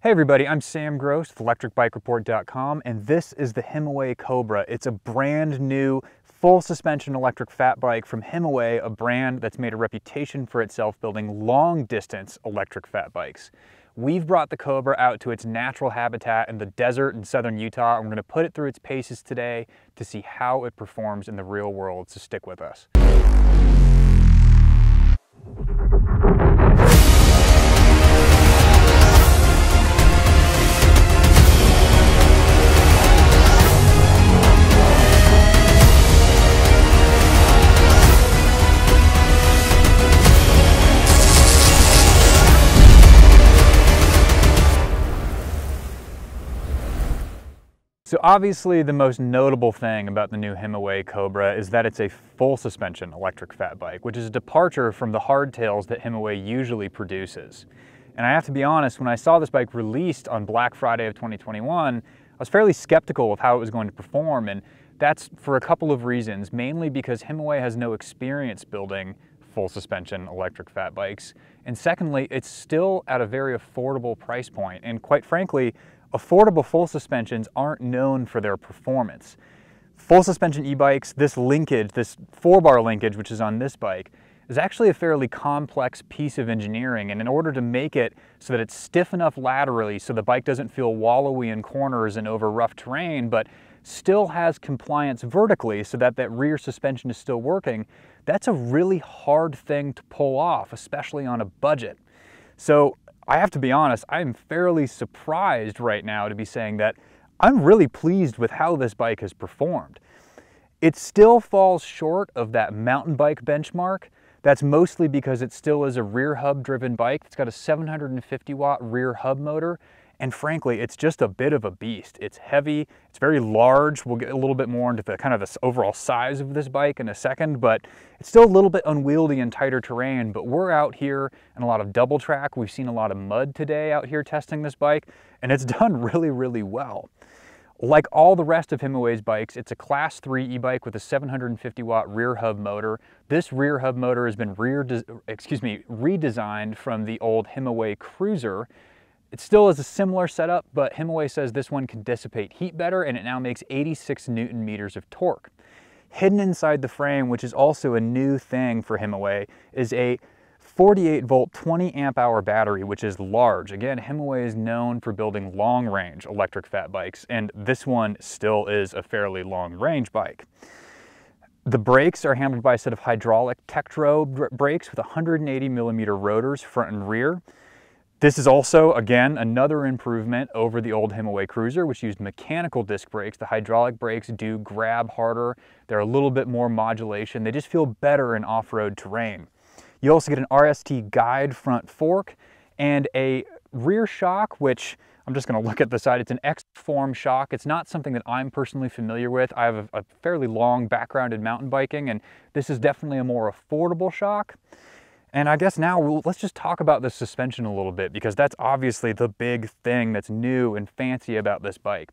Hey everybody, I'm Sam Gross with electricbikereport.com, and this is the Himiway Cobra. It's a brand new full suspension electric fat bike from Himiway, a brand that's made a reputation for itself building long distance electric fat bikes. We've brought the Cobra out to its natural habitat in the desert in southern Utah, and we're going to put it through its paces today to see how it performs in the real world, so stick with us. So obviously the most notable thing about the new Himiway Cobra is that it's a full suspension electric fat bike, which is a departure from the hardtails that Himiway usually produces. And I have to be honest, when I saw this bike released on Black Friday of 2021, I was fairly skeptical of how it was going to perform, and that's for a couple of reasons, mainly because Himiway has no experience building full suspension electric fat bikes, and secondly, it's still at a very affordable price point, and quite frankly, affordable full suspensions aren't known for their performance. Full suspension e-bikes, this linkage, this 4-bar linkage, which is on this bike, is actually a fairly complex piece of engineering, and in order to make it so that it's stiff enough laterally so the bike doesn't feel wallowy in corners and over rough terrain, but still has compliance vertically so that that rear suspension is still working, that's a really hard thing to pull off, especially on a budget. So I have to be honest, I'm fairly surprised right now to be saying that I'm really pleased with how this bike has performed. It still falls short of that mountain bike benchmark. That's mostly because it still is a rear hub driven bike. It's got a 750 watt rear hub motor, and frankly, it's just a bit of a beast. It's heavy, it's very large. We'll get a little bit more into the kind of the overall size of this bike in a second, but it's still a little bit unwieldy in tighter terrain. But we're out here in a lot of double track. We've seen a lot of mud today out here testing this bike, and it's done really, really well. Like all the rest of Himiway's bikes, it's a class 3 e-bike with a 750 watt rear hub motor. This rear hub motor has been redesigned from the old Himiway Cruiser. It still is a similar setup, but Himiway says this one can dissipate heat better, and it now makes 86 Newton meters of torque. Hidden inside the frame, which is also a new thing for Himiway, is a 48 volt 20 amp hour battery, which is large. Again, Himiway is known for building long range electric fat bikes, and this one still is a fairly long range bike. The brakes are handled by a set of hydraulic Tektro brakes with 180 millimeter rotors front and rear. This is also, again, another improvement over the old Himiway Cruiser, which used mechanical disc brakes. The hydraulic brakes do grab harder. They're a little bit more modulation. They just feel better in off-road terrain. You also get an RST guide front fork and a rear shock, which I'm just going to look at the side. It's an X-form shock. It's not something that I'm personally familiar with. I have a fairly long background in mountain biking, and this is definitely a more affordable shock. And I guess now let's just talk about the suspension a little bit, because that's obviously the big thing that's new and fancy about this bike.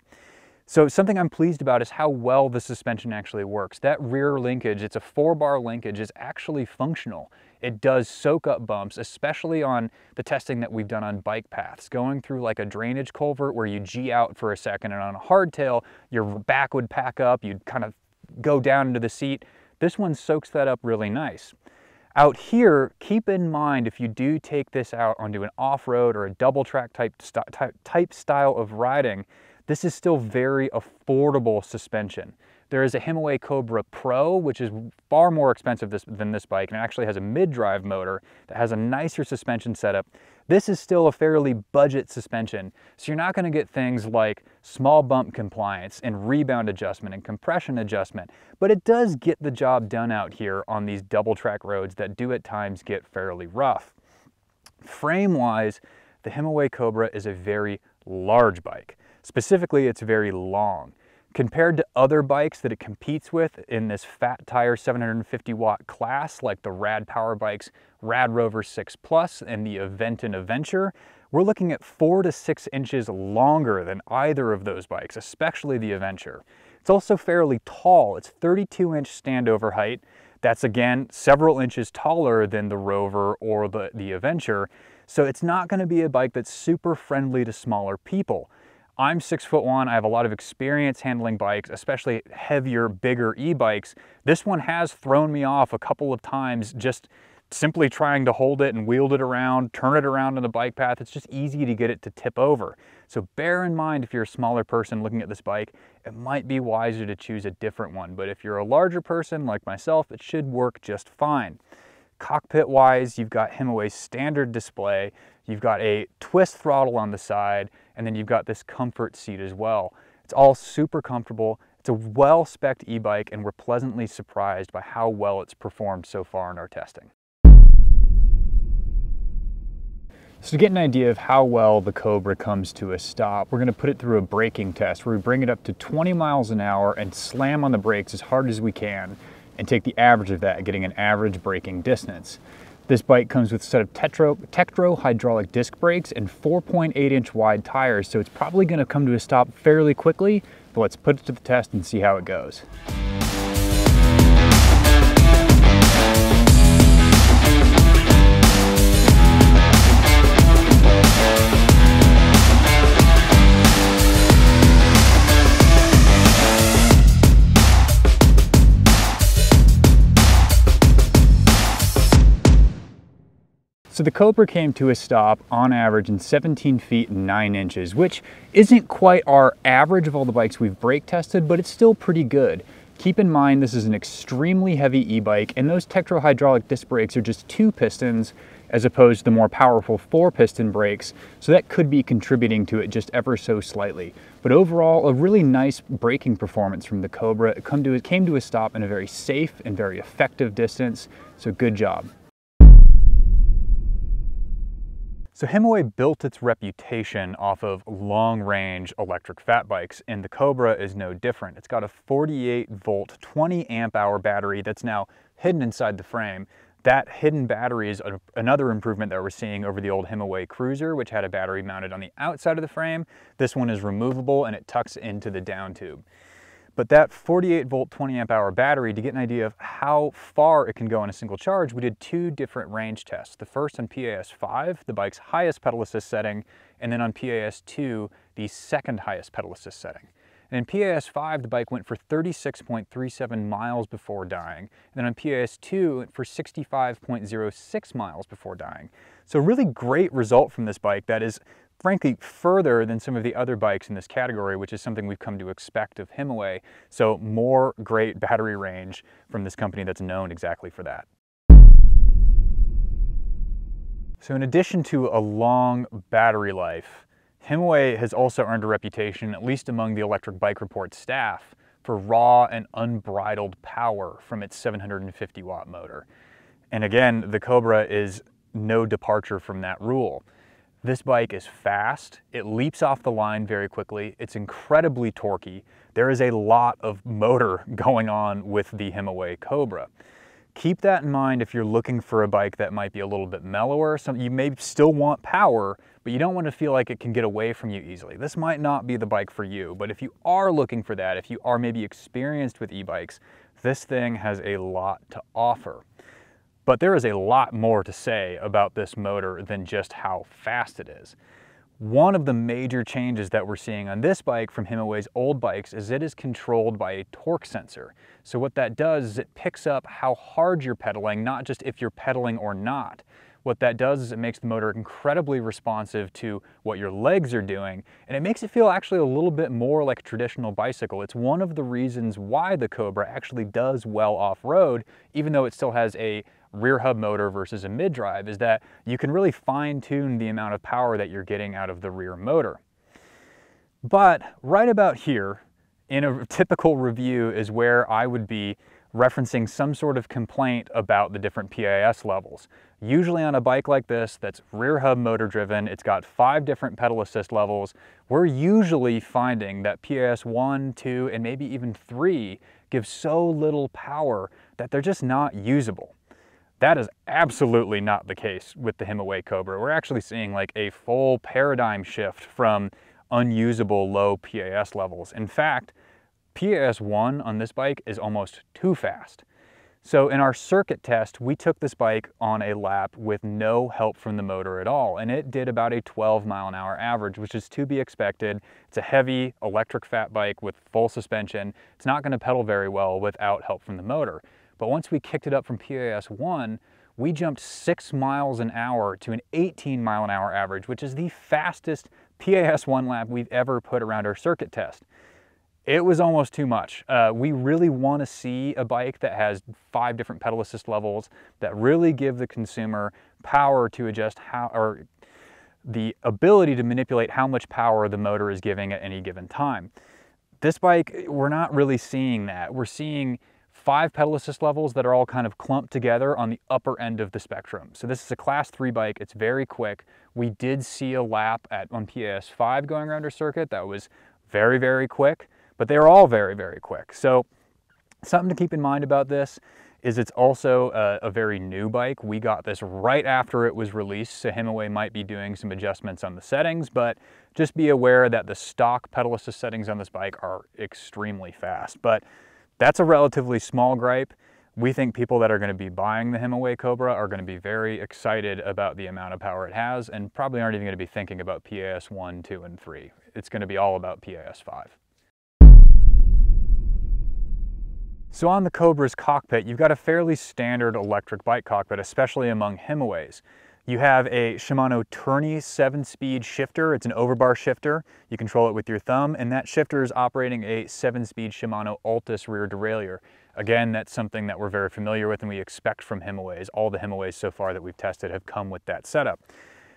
So something I'm pleased about is how well the suspension actually works. That rear linkage, it's a 4-bar linkage, is actually functional. It does soak up bumps, especially on the testing that we've done on bike paths. Going through like a drainage culvert where you G out for a second, and on a hardtail, your back would pack up, you'd kind of go down into the seat. This one soaks that up really nice. Out here, keep in mind, if you do take this out onto an off-road or a double track type style of riding, this is still very affordable suspension. There is a Himiway Cobra Pro, which is far more expensive than this bike, and it actually has a mid-drive motor that has a nicer suspension setup. This is still a fairly budget suspension, so you're not going to get things like small bump compliance and rebound adjustment and compression adjustment, but it does get the job done out here on these double track roads that do at times get fairly rough. Frame-wise, the Himiway Cobra is a very large bike. Specifically, it's very long. Compared to other bikes that it competes with in this fat tire 750 watt class, like the Rad Power Bikes Rad Rover 6 Plus and the Aventon Adventure, we're looking at 4 to 6 inches longer than either of those bikes, especially the Adventure. It's also fairly tall. It's 32-inch standover height. That's again several inches taller than the Rover or the Adventure. So it's not going to be a bike that's super friendly to smaller people. I'm 6'1", I have a lot of experience handling bikes, especially heavier, bigger e-bikes. This one has thrown me off a couple of times just simply trying to hold it and wield it around, turn it around on the bike path. It's just easy to get it to tip over. So bear in mind, if you're a smaller person looking at this bike, it might be wiser to choose a different one. But if you're a larger person like myself, it should work just fine. Cockpit wise, you've got Himiway's standard display, you've got a twist throttle on the side, and then you've got this comfort seat as well. It's all super comfortable. It's a well-spec'd e-bike, and we're pleasantly surprised by how well it's performed so far in our testing. So to get an idea of how well the Cobra comes to a stop, we're going to put it through a braking test where we bring it up to 20 miles an hour and slam on the brakes as hard as we can and take the average of that, getting an average braking distance. This bike comes with a set of Tektro hydraulic disc brakes and 4.8-inch wide tires, so it's probably going to come to a stop fairly quickly, but let's put it to the test and see how it goes. So the Cobra came to a stop on average in 17 feet and 9 inches, which isn't quite our average of all the bikes we've brake tested, but it's still pretty good. Keep in mind this is an extremely heavy e-bike, and those Tektro hydraulic disc brakes are just 2 pistons as opposed to the more powerful 4-piston brakes, so that could be contributing to it just ever so slightly. But overall, a really nice braking performance from the Cobra. It came to a stop in a very safe and very effective distance, so good job. So Himiway built its reputation off of long-range electric fat bikes, and the Cobra is no different. It's got a 48-volt, 20-amp-hour battery that's now hidden inside the frame. That hidden battery is another improvement that we're seeing over the old Himiway Cruiser, which had a battery mounted on the outside of the frame. This one is removable and it tucks into the down tube. But that 48-volt, 20-amp-hour battery, to get an idea of how far it can go on a single charge, we did 2 different range tests. The first on PAS5, the bike's highest pedal assist setting, and then on PAS2, the second highest pedal assist setting. And in PAS5, the bike went for 36.37 miles before dying. And then on PAS2, it went for 65.06 miles before dying. So a really great result from this bike that is frankly further than some of the other bikes in this category, which is something we've come to expect of Himiway. So more great battery range from this company that's known exactly for that. So in addition to a long battery life, Himiway has also earned a reputation, at least among the Electric Bike Report staff, for raw and unbridled power from its 750-watt motor. And again, the Cobra is no departure from that rule. This bike is fast, it leaps off the line very quickly, it's incredibly torquey. There is a lot of motor going on with the Himiway Cobra. Keep that in mind if you're looking for a bike that might be a little bit mellower. You may still want power, but you don't want to feel like it can get away from you easily. This might not be the bike for you, but if you are looking for that, if you are maybe experienced with e-bikes, this thing has a lot to offer. But there is a lot more to say about this motor than just how fast it is. One of the major changes that we're seeing on this bike from Himiway's old bikes is it is controlled by a torque sensor. So what that does is it picks up how hard you're pedaling, not just if you're pedaling or not. What that does is it makes the motor incredibly responsive to what your legs are doing, and it makes it feel actually a little bit more like a traditional bicycle. It's one of the reasons why the Cobra actually does well off-road, even though it still has a rear hub motor versus a mid-drive, is that you can really fine-tune the amount of power that you're getting out of the rear motor. But right about here, in a typical review, is where I would be referencing some sort of complaint about the different PAS levels. Usually on a bike like this that's rear hub motor driven, it's got 5 different pedal assist levels, we're usually finding that PAS 1, 2, and maybe even 3 give so little power that they're just not usable. That is absolutely not the case with the Himiway Cobra. We're actually seeing like a full paradigm shift from unusable low PAS levels. In fact, PAS 1 on this bike is almost too fast. So in our circuit test, we took this bike on a lap with no help from the motor at all, and it did about a 12-mile-an-hour average, which is to be expected. It's a heavy electric fat bike with full suspension. It's not going to pedal very well without help from the motor. But once we kicked it up from PAS 1, we jumped 6 miles an hour to an 18-mile-an-hour average, which is the fastest PAS 1 lap we've ever put around our circuit test. It was almost too much. We really want to see a bike that has 5 different pedal assist levels that really give the consumer power to adjust or the ability to manipulate how much power the motor is giving at any given time. This bike, we're not really seeing that. We're seeing 5 pedal assist levels that are all kind of clumped together on the upper end of the spectrum. So this is a class 3 bike. It's very quick. We did see a lap on PAS 5 going around our circuit that was very, very quick. But they're all very, very quick. So something to keep in mind about this is it's also a very new bike. We got this right after it was released, so Himiway might be doing some adjustments on the settings, but just be aware that the stock pedal assist settings on this bike are extremely fast. But that's a relatively small gripe. We think people that are going to be buying the Himiway Cobra are going to be very excited about the amount of power it has and probably aren't even going to be thinking about PAS 1, 2, and 3. It's going to be all about PAS 5. So on the Cobra's cockpit, you've got a fairly standard electric bike cockpit, especially among Himiways. You have a Shimano Tourney 7-speed shifter. It's an overbar shifter. You control it with your thumb, and that shifter is operating a 7-speed Shimano Altus rear derailleur. Again, that's something that we're very familiar with and we expect from Himiways. All the Himiways so far that we've tested have come with that setup.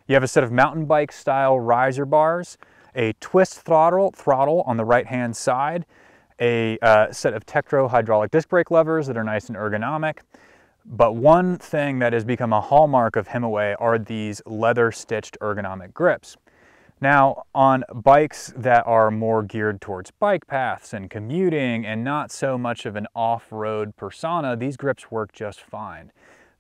You have a set of mountain bike style riser bars, a twist throttle on the right-hand side, a set of Tektro hydraulic disc brake levers that are nice and ergonomic. But one thing that has become a hallmark of Himiway are these leather-stitched ergonomic grips. Now, on bikes that are more geared towards bike paths and commuting and not so much of an off-road persona, these grips work just fine.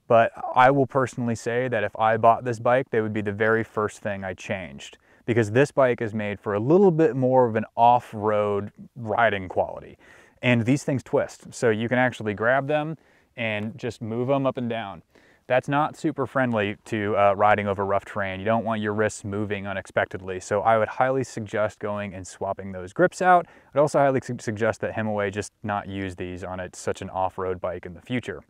But I will personally say that if I bought this bike, they would be the very first thing I changed, because this bike is made for a little bit more of an off-road riding quality. And these things twist, so you can actually grab them and just move them up and down. That's not super friendly to riding over rough terrain. You don't want your wrists moving unexpectedly, so I would highly suggest going and swapping those grips out. I'd also highly suggest that Himiway just not use these on such an off-road bike in the future.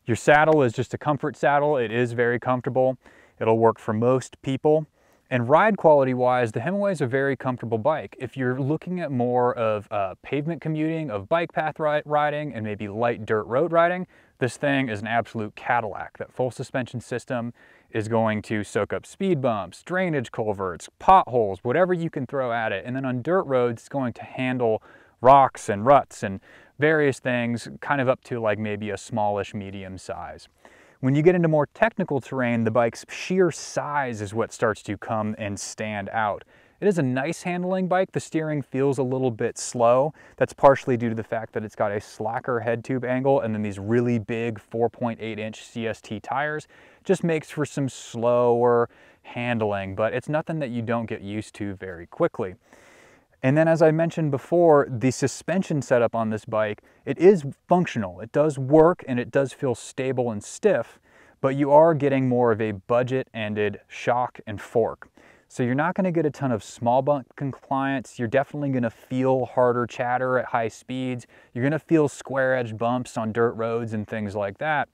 Your saddle is just a comfort saddle. It is very comfortable. It'll work for most people. And ride quality wise, the Himiway is a very comfortable bike. If you're looking at more of pavement commuting, of bike path riding, and maybe light dirt road riding, this thing is an absolute Cadillac. That full suspension system is going to soak up speed bumps, drainage culverts, potholes, whatever you can throw at it. And then on dirt roads, it's going to handle rocks and ruts and various things, kind of up to like maybe a smallish medium size. When you get into more technical terrain, the bike's sheer size is what starts to come and stand out. It is a nice handling bike. The steering feels a little bit slow. That's partially due to the fact that it's got a slacker head tube angle and then these really big 4.8-inch CST tires. Just makes for some slower handling, but it's nothing that you don't get used to very quickly. And then as I mentioned before, the suspension setup on this bike, it is functional. It does work and it does feel stable and stiff, but you are getting more of a budget-ended shock and fork. So you're not going to get a ton of small bump compliance. You're definitely going to feel harder chatter at high speeds. You're going to feel square-edged bumps on dirt roads and things like that.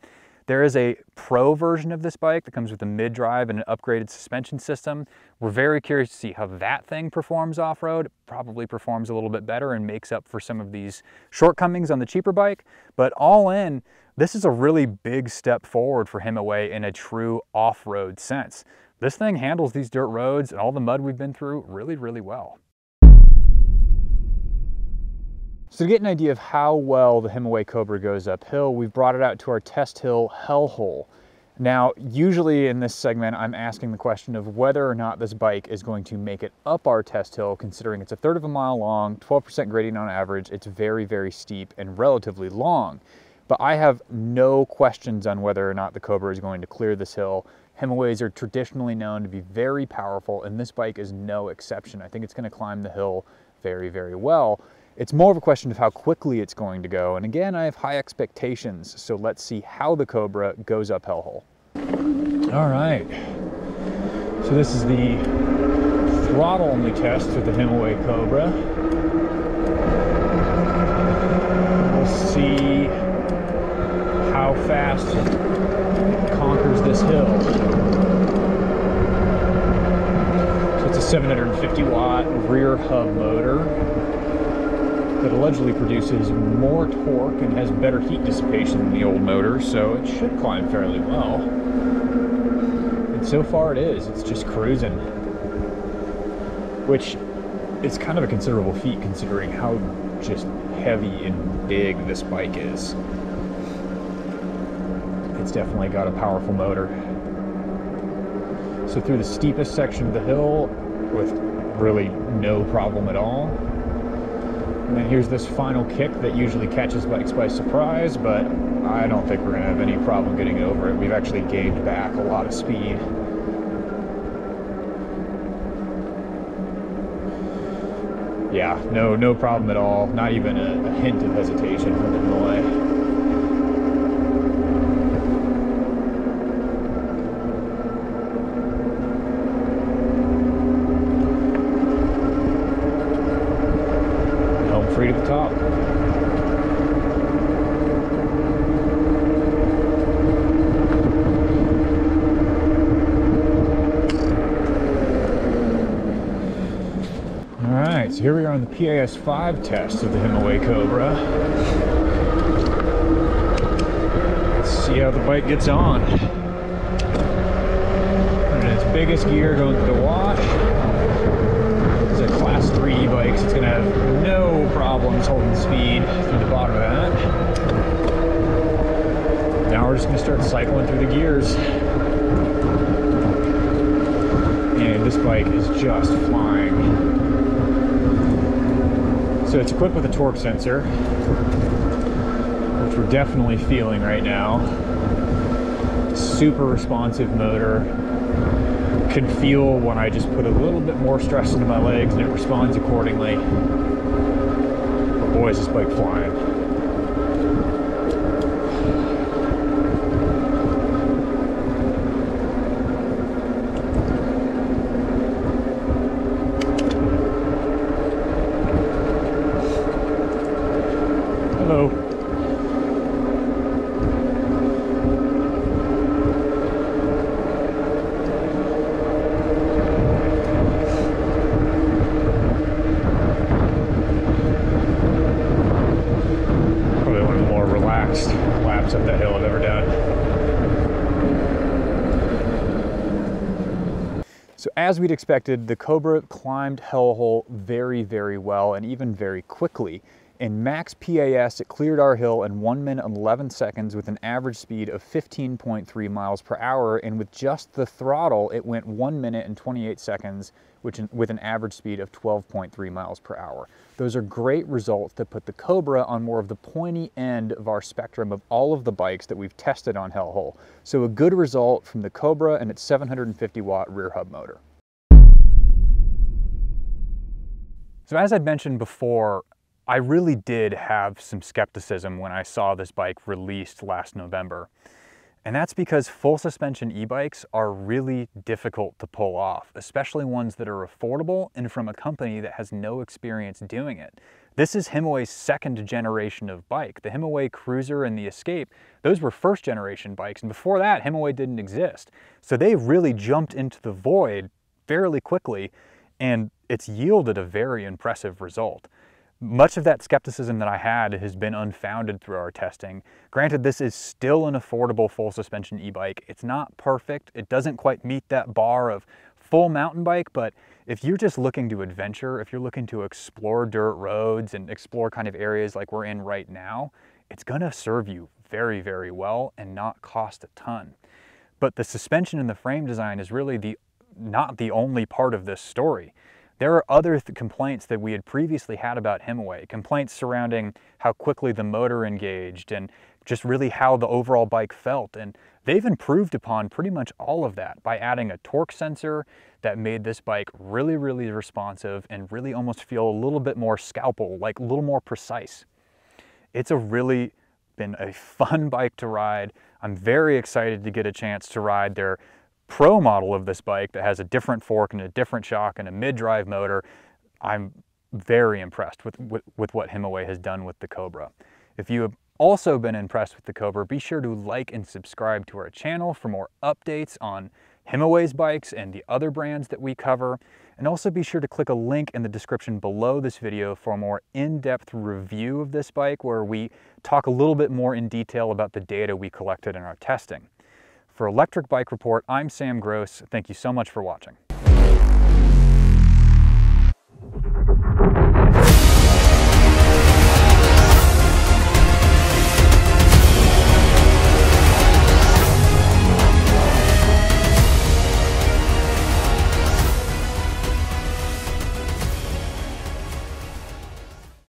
There is a pro version of this bike that comes with a mid-drive and an upgraded suspension system. We're very curious to see how that thing performs off-road. It probably performs a little bit better and makes up for some of these shortcomings on the cheaper bike. But all in, this is a really big step forward for Himiway in a true off-road sense. This thing handles these dirt roads and all the mud we've been through really, really well. So to get an idea of how well the Himiway Cobra goes uphill, we've brought it out to our test hill hellhole. Now, usually in this segment, I'm asking the question of whether or not this bike is going to make it up our test hill, considering it's a third of a mile long, 12% gradient on average. It's very, very steep and relatively long. But I have no questions on whether or not the Cobra is going to clear this hill. Himiways are traditionally known to be very powerful, and this bike is no exception. I think it's going to climb the hill very, very well. It's more of a question of how quickly it's going to go. And again, I have high expectations. So let's see how the Cobra goes up hellhole. All right. So this is the throttle only test with the Himiway Cobra. We'll see how fast it conquers this hill. So it's a 750 watt rear hub motor that allegedly produces more torque and has better heat dissipation than the old motor, so it should climb fairly well. And so far it is. It's just cruising, which is kind of a considerable feat considering how just heavy and big this bike is. It's definitely got a powerful motor. So through the steepest section of the hill with really no problem at all. And then here's this final kick that usually catches bikes by surprise, but I don't think we're gonna have any problem getting over it. We've actually gained back a lot of speed. Yeah, no problem at all. Not even a hint of hesitation from the Himiway. Free to the top. All right, so here we are on the PAS5 test of the Himiway Cobra. Let's see how the bike gets on. And its biggest gear going to the wash. It's a class 3 e-bike, so it's going to have no problems holding speed through the bottom of that. Now we're just going to start cycling through the gears. And this bike is just flying. So it's equipped with a torque sensor, which we're definitely feeling right now. Super responsive motor. Can feel when I just put a little bit more stress into my legs and it responds accordingly. But boy, is this bike flying. Hello. Laps up that hill I've ever done. So as we'd expected, the Cobra climbed hellhole very, very well and even very quickly. In max PAS, it cleared our hill in 1 minute and 11 seconds with an average speed of 15.3 miles per hour. And with just the throttle, it went 1 minute and 28 seconds, with an average speed of 12.3 miles per hour. Those are great results that put the Cobra on more of the pointy end of our spectrum of all of the bikes that we've tested on hellhole. So a good result from the Cobra and its 750 watt rear hub motor. So as I'd mentioned before, I really did have some skepticism when I saw this bike released last November. And that's because full suspension e-bikes are really difficult to pull off, especially ones that are affordable and from a company that has no experience doing it. This is Himiway's second generation of bike. The Himiway Cruiser and the Escape, those were first generation bikes, and before that, Himiway didn't exist. So they really jumped into the void fairly quickly, and it's yielded a very impressive result. Much of that skepticism that I had has been unfounded through our testing. Granted, this is still an affordable full suspension e-bike. It's not perfect. It doesn't quite meet that bar of full mountain bike, but if you're just looking to adventure, if you're looking to explore dirt roads and explore kind of areas like we're in right now, it's gonna serve you very, very well and not cost a ton. But the suspension and the frame design is really not the only part of this story. There are other complaints that we had previously had about Himiway, complaints surrounding how quickly the motor engaged and just really how the overall bike felt. And They've improved upon pretty much all of that by adding a torque sensor that made this bike really, really responsive and really almost feel a little bit more scalpel, like a little more precise. It's really been a fun bike to ride. I'm very excited to get a chance to ride their Pro model of this bike that has a different fork and a different shock and a mid-drive motor. I'm very impressed with what Himiway has done with the Cobra. If you have also been impressed with the Cobra, be sure to like and subscribe to our channel for more updates on Himiway's bikes and the other brands that we cover. And also be sure to click a link in the description below this video for a more in-depth review of this bike, where we talk a little bit more in detail about the data we collected in our testing. For Electric Bike Report, I'm Sam Gross. Thank you so much for watching.